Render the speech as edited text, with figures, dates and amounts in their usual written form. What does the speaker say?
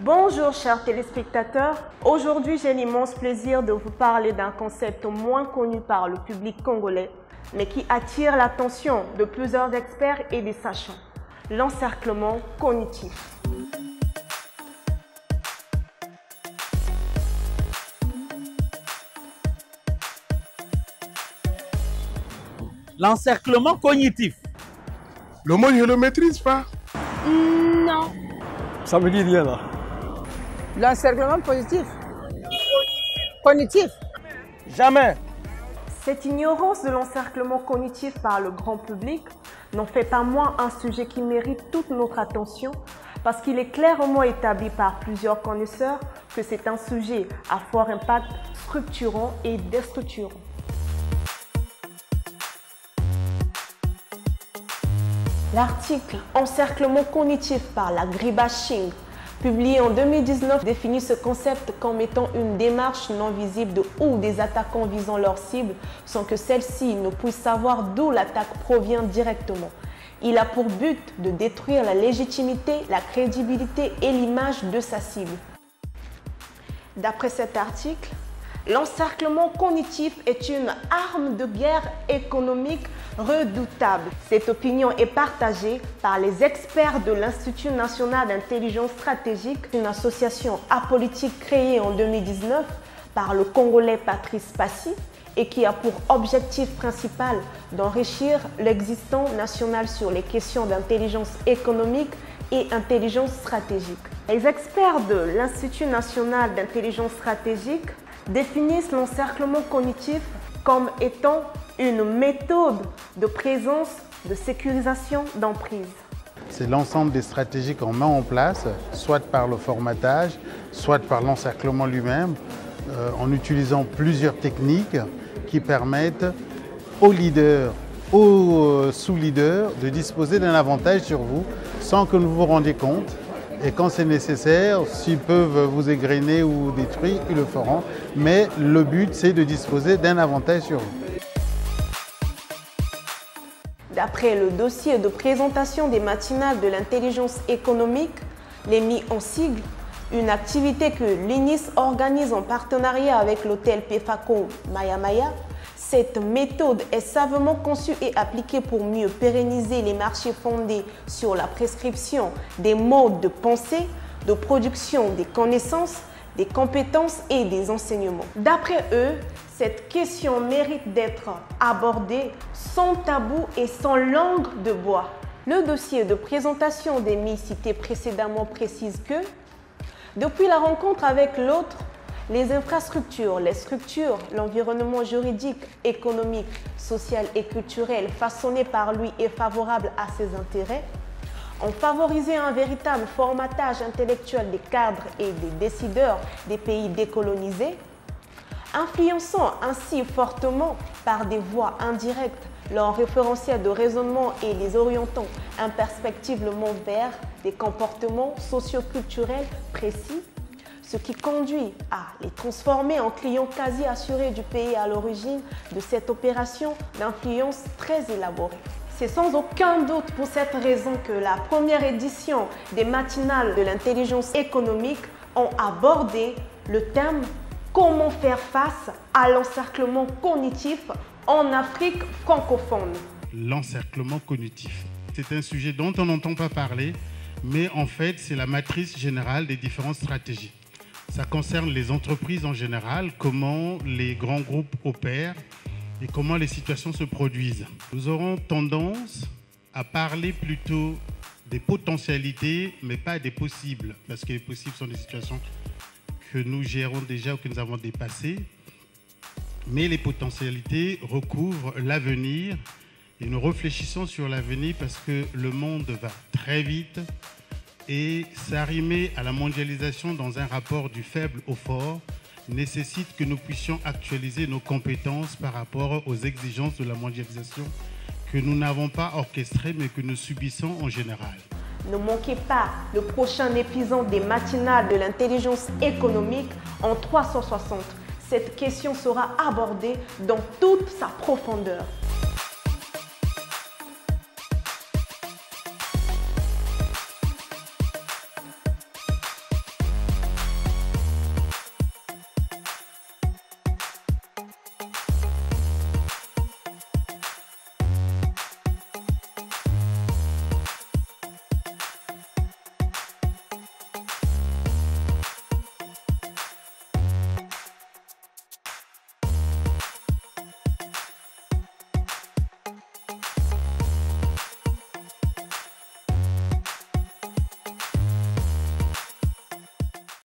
Bonjour chers téléspectateurs, aujourd'hui j'ai l'immense plaisir de vous parler d'un concept moins connu par le public congolais, mais qui attire l'attention de plusieurs experts et des sachants, l'encerclement cognitif. L'encerclement cognitif. Le mot, je ne le maîtrise pas. Non. Ça me dit rien là. L'encerclement positif. Cognitif. Jamais. Cette ignorance de l'encerclement cognitif par le grand public n'en fait pas moins un sujet qui mérite toute notre attention parce qu'il est clairement établi par plusieurs connaisseurs que c'est un sujet à fort impact structurant et déstructurant. L'article « Encerclement cognitif par la l'agribashing » publié en 2019 définit ce concept comme étant une démarche non visible où des attaquants visant leur cible sans que celle-ci ne puisse savoir d'où l'attaque provient directement. Il a pour but de détruire la légitimité, la crédibilité et l'image de sa cible. D'après cet article, l'encerclement cognitif est une arme de guerre économique redoutable. Cette opinion est partagée par les experts de l'Institut national d'intelligence stratégique, une association apolitique créée en 2019 par le Congolais Patrice Passy et qui a pour objectif principal d'enrichir l'existant national sur les questions d'intelligence économique et intelligence stratégique. Les experts de l'Institut national d'intelligence stratégique définissent l'encerclement cognitif comme étant une méthode de présence, de sécurisation d'emprise. C'est l'ensemble des stratégies qu'on met en place, soit par le formatage, soit par l'encerclement lui-même, en utilisant plusieurs techniques qui permettent aux leaders, aux sous-leaders de disposer d'un avantage sur vous sans que vous vous rendiez compte. Et quand c'est nécessaire, s'ils peuvent vous égrener ou détruire, ils le feront. Mais le but, c'est de disposer d'un avantage sur vous. D'après le dossier de présentation des matinales de l'intelligence économique, l'EMI en sigle, une activité que l'INIS organise en partenariat avec l'hôtel Pefaco Maya Maya, cette méthode est savamment conçue et appliquée pour mieux pérenniser les marchés fondés sur la prescription des modes de pensée, de production des connaissances, des compétences et des enseignements. D'après eux, cette question mérite d'être abordée sans tabou et sans langue de bois. Le dossier de présentation des MI cité précédemment précise que, depuis la rencontre avec l'autre, les infrastructures, les structures, l'environnement juridique, économique, social et culturel façonné par lui et favorable à ses intérêts, ont favorisé un véritable formatage intellectuel des cadres et des décideurs des pays décolonisés, influençant ainsi fortement par des voies indirectes leur référentiel de raisonnement et les orientant imperspectivement vers des comportements socioculturels précis, ce qui conduit à les transformer en clients quasi assurés du pays à l'origine de cette opération d'influence très élaborée. C'est sans aucun doute pour cette raison que la première édition des matinales de l'intelligence économique ont abordé le thème « Comment faire face à l'encerclement cognitif en Afrique francophone ». L'encerclement cognitif, c'est un sujet dont on n'entend pas parler, mais en fait c'est la matrice générale des différentes stratégies. Ça concerne les entreprises en général, comment les grands groupes opèrent et comment les situations se produisent. Nous aurons tendance à parler plutôt des potentialités, mais pas des possibles, parce que les possibles sont des situations que nous gérons déjà ou que nous avons dépassées. Mais les potentialités recouvrent l'avenir et nous réfléchissons sur l'avenir parce que le monde va très vite et s'arrimer à la mondialisation dans un rapport du faible au fort nécessite que nous puissions actualiser nos compétences par rapport aux exigences de la mondialisation que nous n'avons pas orchestrées mais que nous subissons en général. Ne manquez pas le prochain épisode des matinales de l'intelligence économique en 360. Cette question sera abordée dans toute sa profondeur.